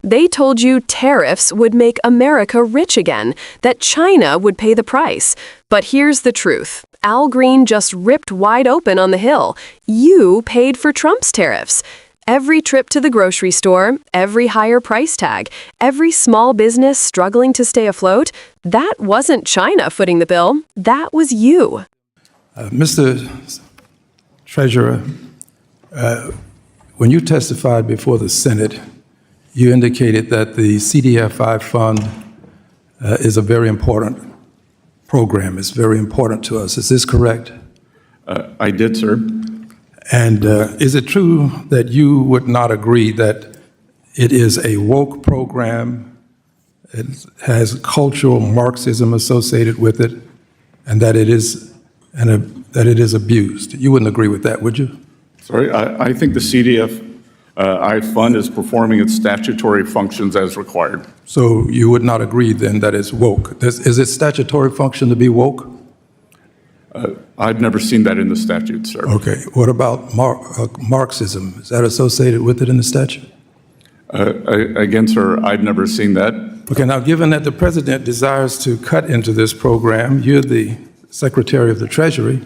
They told you tariffs would make America rich again, that China would pay the price. But here's the truth. Al Green just ripped wide open on the Hill. You paid for Trump's tariffs. Every trip to the grocery store, every higher price tag, every small business struggling to stay afloat, that wasn't China footing the bill. That was you. Mr. Treasurer, when you testified before the Senate, you indicated that the CDFI fund is a very important program. It's very important to us. Is this correct? I did, sir. And is it true that you would not agree that it is a woke program, it has cultural Marxism associated with it, and that it is abused? You wouldn't agree with that, would you? Sorry, I think the CDFI fund is performing its statutory functions as required. So you would not agree then that it's woke? Is it statutory function to be woke? I've never seen that in the statute, sir. Okay. What about Marxism? Is that associated with it in the statute? Again, sir, I've never seen that. Okay. Now, given that the president desires to cut into this program, you're the Secretary of the Treasury,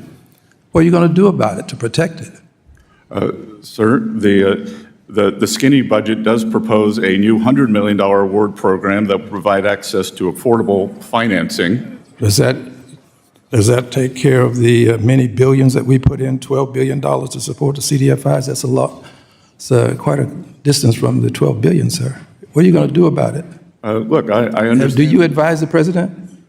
what are you going to do about it to protect it? Sir, the skinny budget does propose a new $100 million award program that will provide access to affordable financing. Does that take care of the many billions that we put in, $12 billion to support the CDFIs? That's a lot. It's quite a distance from the $12 billion, sir. What are you going to do about it? Look, I understand. Do you advise the president?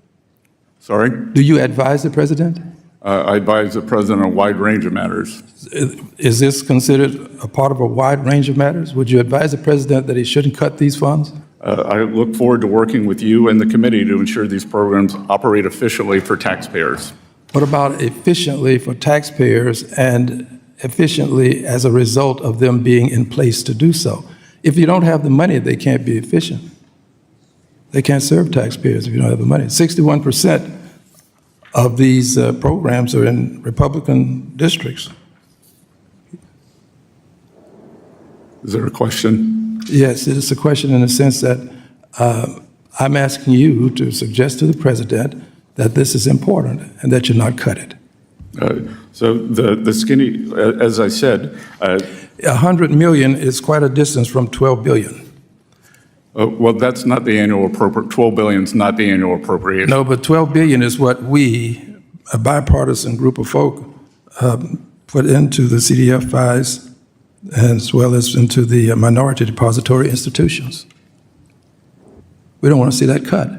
Sorry? Do you advise the president? I advise the president on a wide range of matters. Is this considered a part of a wide range of matters? Would you advise the president that he shouldn't cut these funds? I look forward to working with you and the committee to ensure these programs operate efficiently for taxpayers. What about efficiently for taxpayers and efficiently as a result of them being in place to do so? If you don't have the money, they can't be efficient. They can't serve taxpayers if you don't have the money. 61% of these programs are in Republican districts. Is there a question? Yes, it is a question in the sense that I'm asking you to suggest to the president that this is important and that you not cut it. So the skinny, as I said, 100 million is quite a distance from 12 billion. Well, that's not the annual appropriate. 12 billion is not the annual appropriation. No, but 12 billion is what we, a bipartisan group of folk, put into the CDFIs as well as into the minority depository institutions. We don't want to see that cut.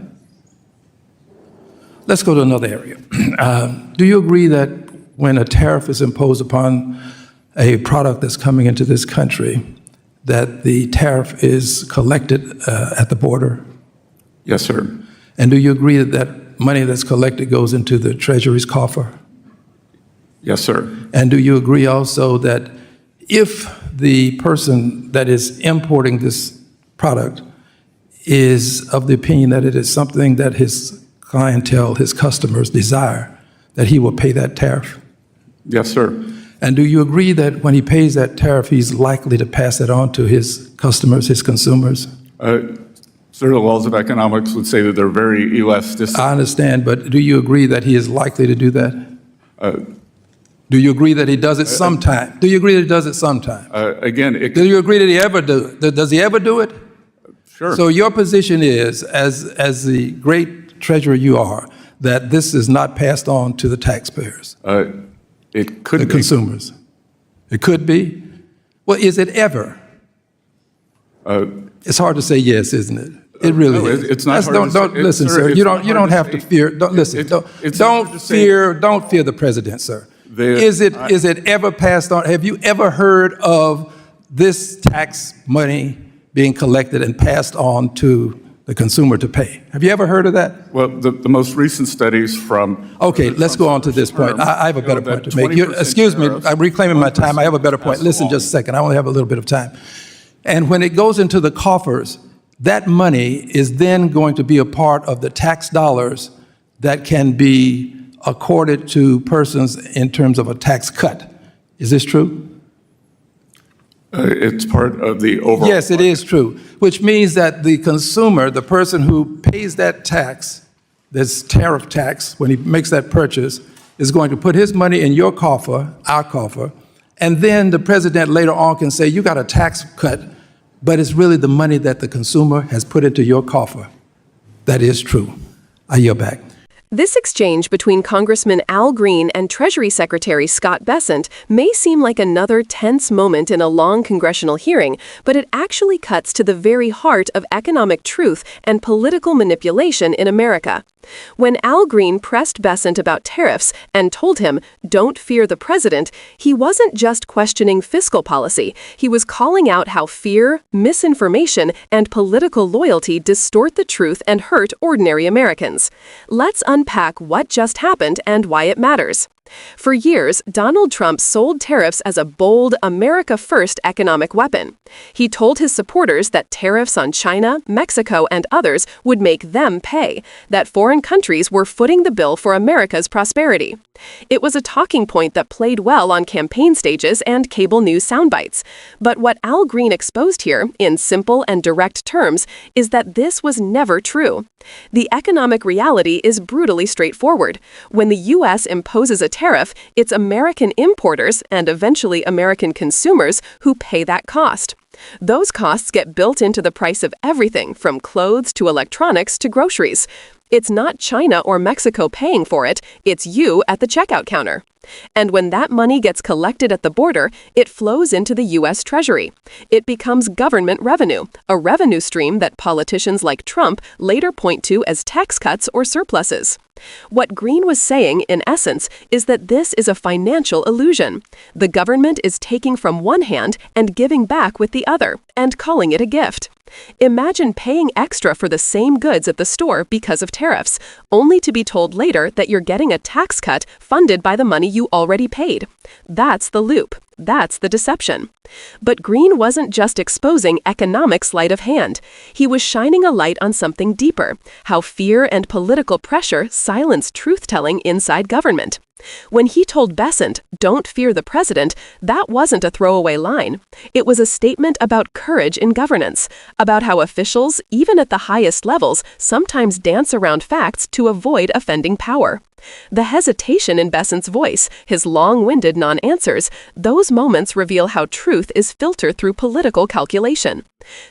Let's go to another area. Do you agree that when a tariff is imposed upon a product that's coming into this country, that the tariff is collected at the border? Yes, sir. And do you agree that that money that's collected goes into the Treasury's coffer? Yes, sir. And do you agree also that if the person that is importing this product is of the opinion that it is something that his clientele, his customers desire, that he will pay that tariff? Yes, sir. And do you agree that when he pays that tariff, he's likely to pass it on to his customers, his consumers? Sir, the laws of economics would say that they're very elastic. I understand, but do you agree that he is likely to do that? Do you agree that he does it sometime? Do you agree that he does it sometime? Again, do you agree that he ever do it? Does he ever do it? Sure. So your position is, as the great treasurer you are, that this is not passed on to the taxpayers? It could be. The consumers. It could be? Well, is it ever? It's hard to say yes, isn't it? It really is. It's not hard to say. Don't listen, sir. You don't have to fear. Don't listen. Don't fear the president, sir. Is it ever passed on? Have you ever heard of this tax money being collected and passed on to the consumer to pay? Have you ever heard of that? Well, the most recent studies from... Okay, let's go on to this point. I have a better point to make. Excuse me, I'm reclaiming my time. I have a better point. Listen just a second. I only have a little bit of time. And when it goes into the coffers, that money is then going to be a part of the tax dollars that can be accorded to persons in terms of a tax cut. Is this true? It's part of the overall. Yes, it is true, which means that the consumer, the person who pays that tax, this tariff tax, when he makes that purchase, is going to put his money in your coffer, our coffer, and then the president later on can say, you got a tax cut, but it's really the money that the consumer has put into your coffer. That is true. I yield back. This exchange between Congressman Al Green and Treasury Secretary Scott Bessent may seem like another tense moment in a long congressional hearing, but it actually cuts to the very heart of economic truth and political manipulation in America. When Al Green pressed Bessent about tariffs and told him, "Don't fear the president," he wasn't just questioning fiscal policy. He was calling out how fear, misinformation, and political loyalty distort the truth and hurt ordinary Americans. Let's unpack what just happened and why it matters. For years, Donald Trump sold tariffs as a bold, America-first economic weapon. He told his supporters that tariffs on China, Mexico, and others would make them pay, that foreign countries were footing the bill for America's prosperity. It was a talking point that played well on campaign stages and cable news soundbites. But what Al Green exposed here, in simple and direct terms, is that this was never true. The economic reality is brutally straightforward. When the U.S. imposes a tariff, it's American importers and eventually American consumers who pay that cost. Those costs get built into the price of everything from clothes to electronics to groceries. It's not China or Mexico paying for it, it's you at the checkout counter. And when that money gets collected at the border, it flows into the U.S. Treasury. It becomes government revenue, a revenue stream that politicians like Trump later point to as tax cuts or surpluses. What Green was saying, in essence, is that this is a financial illusion. The government is taking from one hand and giving back with the other, and calling it a gift. Imagine paying extra for the same goods at the store because of tariffs, only to be told later that you're getting a tax cut funded by the money you already paid. That's the loop. That's the deception. But Green wasn't just exposing economic sleight of hand. He was shining a light on something deeper, how fear and political pressure silence truth-telling inside government. When he told Bessent, "Don't fear the president," that wasn't a throwaway line. It was a statement about courage in governance, about how officials, even at the highest levels, sometimes dance around facts to avoid offending power. The hesitation in Bessent's voice, his long-winded non-answers, those moments reveal how truth is filtered through political calculation.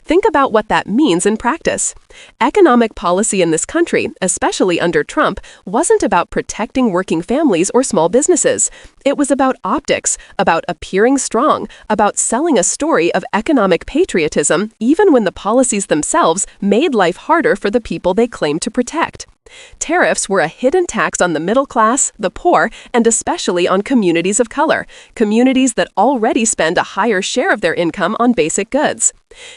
Think about what that means in practice. Economic policy in this country, especially under Trump, wasn't about protecting working families or small businesses. It was about optics, about appearing strong, about selling a story of economic patriotism, even when the policies themselves made life harder for the people they claimed to protect. Tariffs were a hidden tax on the middle class, the poor, and especially on communities of color, communities that already spend a higher share of their income on basic goods.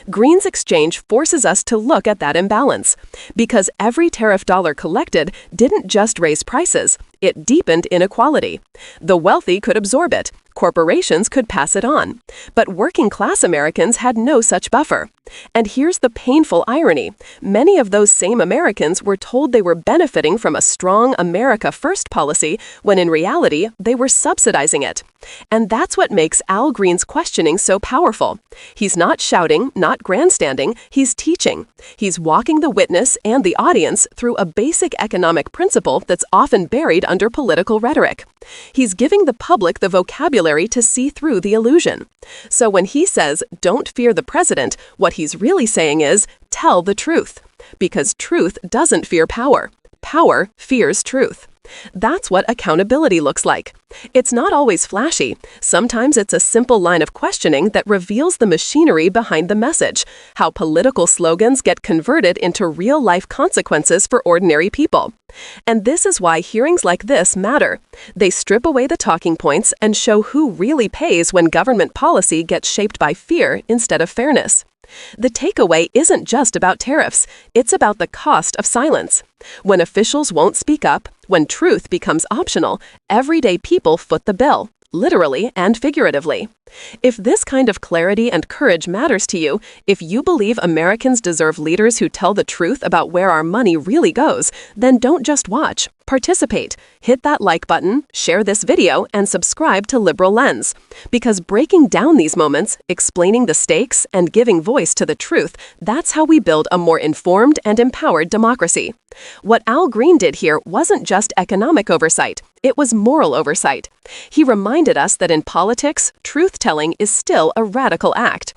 Green's exchange forces us to look at that imbalance, because every tariff dollar collected didn't just raise prices, it deepened inequality. The wealthy could absorb it. Corporations could pass it on. But working-class Americans had no such buffer. And here's the painful irony. Many of those same Americans were told they were benefiting from a strong America First policy, when in reality, they were subsidizing it. And that's what makes Al Green's questioning so powerful. He's not shouting, not grandstanding, he's teaching. He's walking the witness and the audience through a basic economic principle that's often buried under political rhetoric. He's giving the public the vocabulary to see through the illusion. So when he says, "Don't fear the president," what he's really saying is, tell the truth. Because truth doesn't fear power. Power fears truth. That's what accountability looks like. It's not always flashy. Sometimes it's a simple line of questioning that reveals the machinery behind the message, how political slogans get converted into real-life consequences for ordinary people. And this is why hearings like this matter. They strip away the talking points and show who really pays when government policy gets shaped by fear instead of fairness. The takeaway isn't just about tariffs, it's about the cost of silence. When officials won't speak up, when truth becomes optional, everyday people foot the bill, literally and figuratively. If this kind of clarity and courage matters to you, if you believe Americans deserve leaders who tell the truth about where our money really goes, then don't just watch. Participate. Hit that like button, share this video, and subscribe to Liberal Lens. Because breaking down these moments, explaining the stakes, and giving voice to the truth, that's how we build a more informed and empowered democracy. What Al Green did here wasn't just economic oversight, it was moral oversight. He reminded us that in politics, truth-telling is still a radical act.